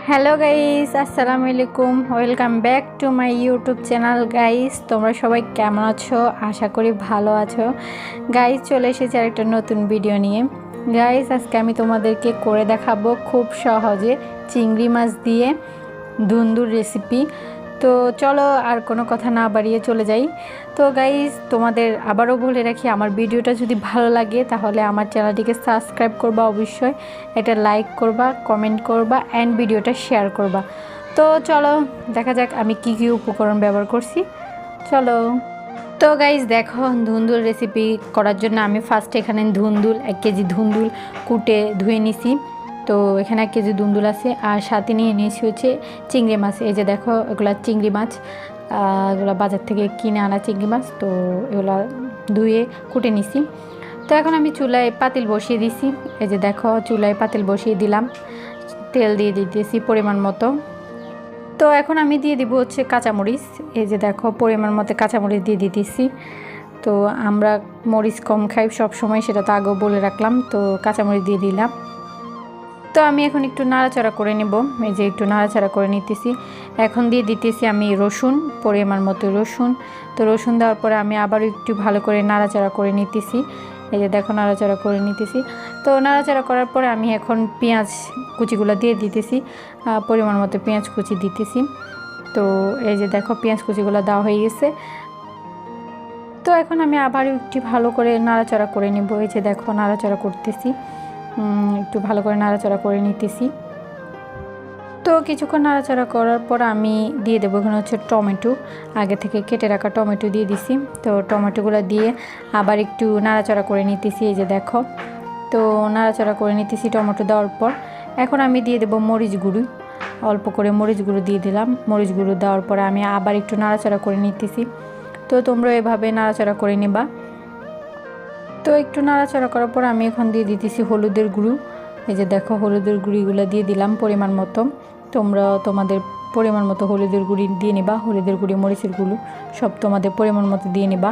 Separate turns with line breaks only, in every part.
Hello guys, আসসালামু আলাইকুম। Welcome back to my YouTube channel. Guys, তোমরা সবাই কেমন আছো? আশা করি ভালো আছো। গাইস, চলে এসেছি আরেকটা নতুন ভিডিও নিয়ে। গাইস, আজকে আমি তোমাদেরকে করে দেখাবো খুব সহজে চিংড়ি মাছ দিয়ে ধুন্দুর রেসিপি। তো চলো আর কোনো কথা না বাড়িয়ে চলে যাই। তো গাইস, তোমাদের আবারও বলে রাখি, আমার ভিডিওটা যদি ভালো লাগে তাহলে আমার চ্যানেলটিকে সাবস্ক্রাইব করবা, অবশ্যই এটা লাইক করবা, কমেন্ট করবা অ্যান্ড ভিডিওটা শেয়ার করবা। তো চলো দেখা যাক আমি কি কি উপকরণ ব্যবহার করছি। চলো। তো গাইস দেখো, ধুন্দুল রেসিপি করার জন্য আমি ফার্স্টে এখানে 1 কেজি ধুন্দুল কুটে ধুয়ে নিছি। তো এখানে 1 কেজি ধুন্দুল আছে, আর সাথে নিয়ে নিয়েছি হচ্ছে চিংড়ি মাছ। এই যে দেখো, এগুলো চিংড়ি মাছ, এগুলো বাজার থেকে কিনে আনা চিংড়ি মাছ। তো এগুলো ধুয়ে কুটে নিছি। তো এখন আমি চুলায় পাতিল বসিয়ে দিছি। এই যে দেখো, চুলায় পাতিল বসিয়ে দিলাম, তেল দিয়ে দিতেছি পরিমাণ মতো। তো এখন আমি দিয়ে দিব হচ্ছে কাঁচামরিচ। এই যে দেখো, পরিমাণ মতো কাঁচামরিচ দিয়ে দিতেছি। তো আমরা মরিচ কম খাই সব সময়, সেটা তো আগেও বলে রাখলাম। তো কাঁচামরিচ দিয়ে দিলাম। তো আমি এখন একটু নাড়াচাড়া করে নেব। এই যে একটু নাড়াচাড়া করে নিতেছি। এখন দিয়ে দিতেছি আমি রসুন, পরিমাণ মতো রসুন। তো রসুন দেওয়ার পরে আমি আবার একটু ভালো করে নাড়াচাড়া করে নিতেছি। এই যে দেখো, নাড়াচাড়া করে নিতেছি। তো নাড়াচাড়া করার পরে আমি এখন পেঁয়াজ কুচিগুলো দিয়ে দিতেছি, পরিমাণ মতো পেঁয়াজ কুচি দিতেছি। তো এই যে দেখো, পেঁয়াজ কুচিগুলো দেওয়া হয়ে গেছে। তো এখন আমি আবার একটু ভালো করে নাড়াচাড়া করে নেব। এই যে দেখো, নাড়াচাড়া করতেছি, একটু ভালো করে নাড়াচাড়া করে নিতেছি। তো কিছুক্ষণ নাড়াচাড়া করার পর আমি দিয়ে দেবো এখানে হচ্ছে টমেটো, আগে থেকে কেটে রাখা টমেটো দিয়ে দিছি। তো টমেটোগুলো দিয়ে আবার একটু নাড়াচাড়া করে নিতেছি। এই যে দেখো, তো নাড়াচাড়া করে নিতেছি টমেটো দেওয়ার পর। এখন আমি দিয়ে দেবো মরিচ গুঁড়ো, অল্প করে মরিচ গুঁড়ো দিয়ে দিলাম। মরিচ গুঁড়ো দেওয়ার পরে আমি আবার একটু নাড়াচাড়া করে নিতেছি। তো তোমরা এভাবে নাড়াচাড়া করে নেবা। তো একটু নাড়াচাড়া করার পর আমি এখন দিয়ে দিতেছি হলুদের গুঁড়ো। এই যে দেখো, হলুদের গুঁড়িগুলো দিয়ে দিলাম পরিমাণ মতো। তোমরা তোমাদের পরিমাণ মতো হলুদের গুঁড়ি দিয়ে নিবা, হলুদের গুঁড়ি, মরিচের গুঁড়ো সব তোমাদের পরিমাণ মতো দিয়ে নিবা।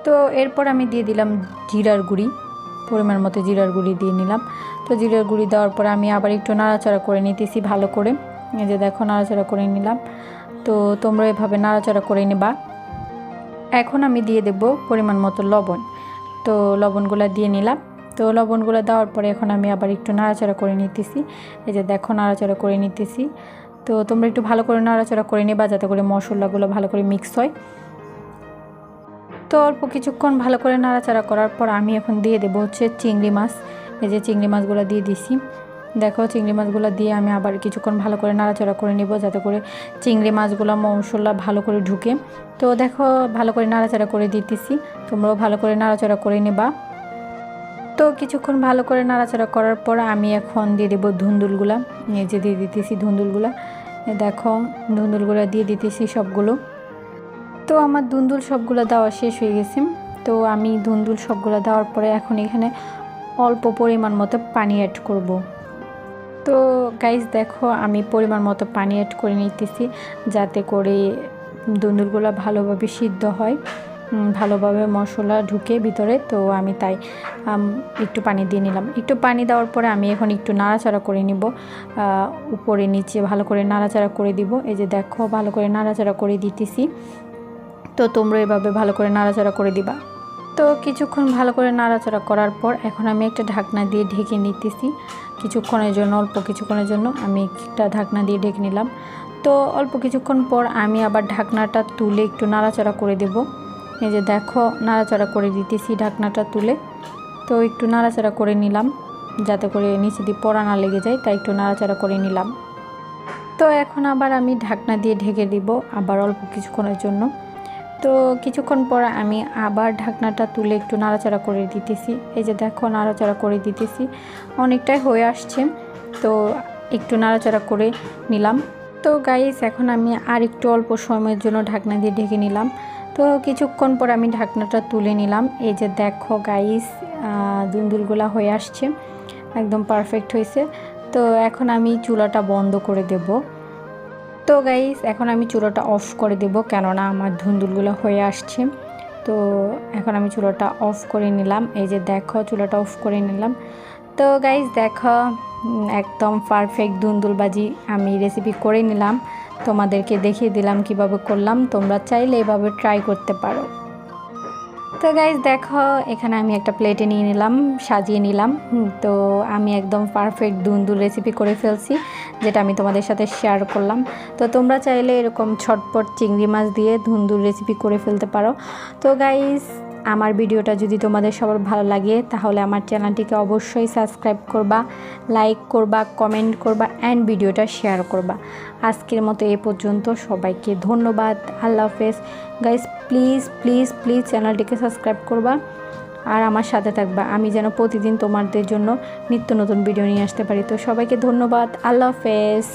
তো এরপর আমি দিয়ে দিলাম জিরার গুঁড়ি, পরিমাণ মতো জিরার গুঁড়ি দিয়ে নিলাম। তো জিরার গুঁড়ি দেওয়ার পরে আমি আবার একটু নাড়াচাড়া করে নিতেছি ভালো করে। এই যে দেখো, নাড়াচাড়া করে নিলাম। তো তোমরা এভাবে নাড়াচাড়া করে নেবা। এখন আমি দিয়ে দেব পরিমাণ মতো লবণ। তো লবণগুলো দিয়ে নিলাম। তো লবণগুলো দেওয়ার পরে এখন আমি আবার একটু নাড়াচাড়া করে নিতেছি। এই যে দেখো, নাড়াচাড়া করে নিতেছি। তো তোমরা একটু ভালো করে নাড়াচাড়া করে নেবা, যাতে করে মশলাগুলো ভালো করে মিক্স হয়। তো অল্প কিছুক্ষণ ভালো করে নাড়াচাড়া করার পর আমি এখন দিয়ে দেবো হচ্ছে চিংড়ি মাছ। এই যে চিংড়ি মাছগুলো দিয়ে দিছি। দেখো, চিংড়ি মাছগুলো দিয়ে আমি আবার কিছুক্ষণ ভালো করে নাড়াচাড়া করে নেব, যাতে করে চিংড়ি মাছগুলো মশলা ভালো করে ঢুকে। তো দেখো, ভালো করে নাড়াচাড়া করে দিতেছি, তোমরাও ভালো করে নাড়াচাড়া করে নেবা। তো কিছুক্ষণ ভালো করে নাড়াচাড়া করার পর আমি এখন দিয়ে দেবো ধুন্দুলগুলা। এই যে দিয়ে দিতেছি ধুন্দুলগুলা। দেখো, ধুন্দুলগুলা দিয়ে দিতেছি সবগুলো। তো আমার ধুন্দুল সবগুলো দেওয়া শেষ হয়ে গেছে। তো আমি ধুন্দুল সবগুলো দেওয়ার পরে এখন এখানে অল্প পরিমাণ মতো পানি অ্যাড করব। তো গাইস দেখো, আমি পরিমাণ মতো পানি অ্যাড করে নিতেছি, যাতে করে ধুন্দুলগুলো ভালোভাবে সিদ্ধ হয়, ভালোভাবে মশলা ঢুকে ভিতরে। তো আমি তাই একটু পানি দিয়ে নিলাম। একটু পানি দেওয়ার পরে আমি এখন একটু নাড়াচাড়া করে নিব, উপরে নিচে ভালো করে নাড়াচাড়া করে দিব। এই যে দেখো, ভালো করে নাড়াচাড়া করে দিতেছি। তো তোমরা এভাবে ভালো করে নাড়াচাড়া করে দিবা। তো কিছুক্ষণ ভালো করে নাড়াচাড়া করার পর এখন আমি একটা ঢাকনা দিয়ে ঢেকে নিতেছি কিছুক্ষণের জন্য। অল্প কিছুক্ষণের জন্য আমি একটা ঢাকনা দিয়ে ঢেকে নিলাম। তো অল্প কিছুক্ষণ পর আমি আবার ঢাকনাটা তুলে একটু নাড়াচাড়া করে দেব। এই যে দেখো, নাড়াচাড়া করে দিতেছি ঢাকনাটা তুলে। তো একটু নাড়াচাড়া করে নিলাম, যাতে করে নিচে দিয়ে পোড়া না লেগে যায়, তাই একটু নাড়াচাড়া করে নিলাম। তো এখন আবার আমি ঢাকনা দিয়ে ঢেকে দিব আবার অল্প কিছুক্ষণের জন্য। তো কিছুক্ষণ পর আমি আবার ঢাকনাটা তুলে একটু নাড়াচাড়া করে দিতেছি। এই যে দেখো, নাড়াচাড়া করে দিতেছি, অনেকটাই হয়ে আসছে। তো একটু নাড়াচাড়া করে নিলাম। তো গাইস, এখন আমি আর একটু অল্প সময়ের জন্য ঢাকনা দিয়ে ঢেকে নিলাম। তো কিছুক্ষণ পর আমি ঢাকনাটা তুলে নিলাম। এই যে দেখো গাইস, ধুন্দুলগুলা হয়ে আসছে, একদম পারফেক্ট হয়েছে। তো এখন আমি চুলাটা বন্ধ করে দেব। তো গাইস, এখন আমি চুলাটা অফ করে দেব, কেননা আমার ধুন্দুলগুলো হয়ে আসছে। তো এখন আমি চুলাটা অফ করে নিলাম। এই যে দেখো, চুলাটা অফ করে নিলাম। তো গাইস দেখো একদম পারফেক্ট দুন্দুলবাজি আমি রেসিপি করে নিলাম, তোমাদেরকে দেখিয়ে দিলাম কিভাবে করলাম। তোমরা চাইলে এভাবে ট্রাই করতে পারো। তো গাইস দেখো এখানে আমি একটা প্লেটে নিয়ে নিলাম, সাজিয়ে নিলাম। তো আমি একদম পারফেক্ট দুন্দুল রেসিপি করে ফেলছি, যেটা আমি তোমাদের সাথে শেয়ার করলাম। তো তোমরা চাইলে এরকম ছটপট চিংড়ি মাছ দিয়ে ধুন্দুল রেসিপি করে ফেলতে পারো। তো গাইস আমার ভিডিওটা যদি তোমাদের সবার ভালো লাগে তাহলে আমার চ্যানেলটিকে অবশ্যই সাবস্ক্রাইব করবা, লাইক করবা, কমেন্ট করবা অ্যান্ড ভিডিওটা শেয়ার করবা। আজকের মতো এ পর্যন্ত, সবাইকে ধন্যবাদ। আল্লাহ হাফেজ। গাইস প্লিজ প্লিজ প্লিজ চ্যানেলটিকে সাবস্ক্রাইব করবা আর আমার সাথে থাকবা, আমি যেন প্রতিদিন তোমাদের জন্য নিত্য নতুন ভিডিও নিয়ে আসতে পারি। তো সবাইকে ধন্যবাদ। আল্লাহ হাফেজ।